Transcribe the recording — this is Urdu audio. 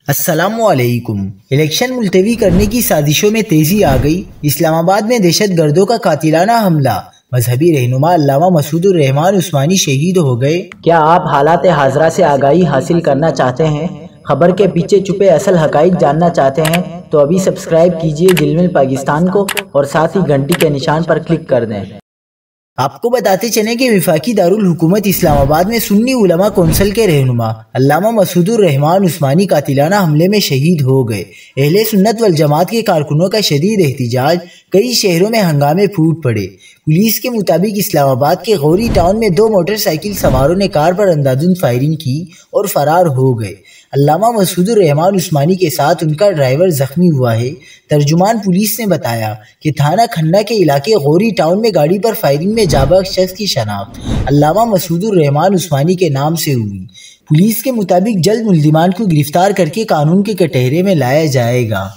السلام علیکم۔ الیکشن ملتوی کرنے کی سازشوں میں تیزی آ گئی۔ اسلام آباد میں دہشت گردوں کا قاتلانہ حملہ، مذہبی رہنما علامہ مسعود الرحمان عثمانی شہید ہو گئے۔ کیا آپ حالات حاضرہ سے آگاہی حاصل کرنا چاہتے ہیں؟ خبر کے پیچھے چھپے اصل حقائق جاننا چاہتے ہیں تو ابھی سبسکرائب کیجئے جلمل پاکستان کو اور ساتھ ہی گھنٹی کے نشان پر کلک کر دیں۔ آپ کو بتاتے چلیں کہ وفاقی دارالحکومت اسلام آباد میں سنی علماء کونسل کے رہنما علامہ مسعود الرحمان عثمانی قاتلانہ حملے میں شہید ہو گئے۔ اہل سنت والجماعت کے کارکنوں کا شدید احتجاج، کئی شہروں میں ہنگامے پھوٹ پڑے۔ پولیس کے مطابق اسلام آباد کے غوری ٹاؤن میں دو موٹر سائیکل سواروں نے کار پر اندھادھند فائرنگ کی اور فرار ہو گئے۔ علامہ مسعود الرحمان عثمانی کے ساتھ ان کا ڈرائیور زخمی ہوا ہے۔ ترجمان پولیس نے بتایا کہ تھانہ کھنہ کے علاقے غوری ٹاؤن میں گاڑی پر فائرنگ میں جاں بحق شخص کی شناخت علامہ مسعود الرحمان عثمانی کے نام سے ہوئی۔ پولیس کے مطابق جلد ملزمان کو گرفتار کر کے قانون کے کٹہرے میں لایا جائے گا۔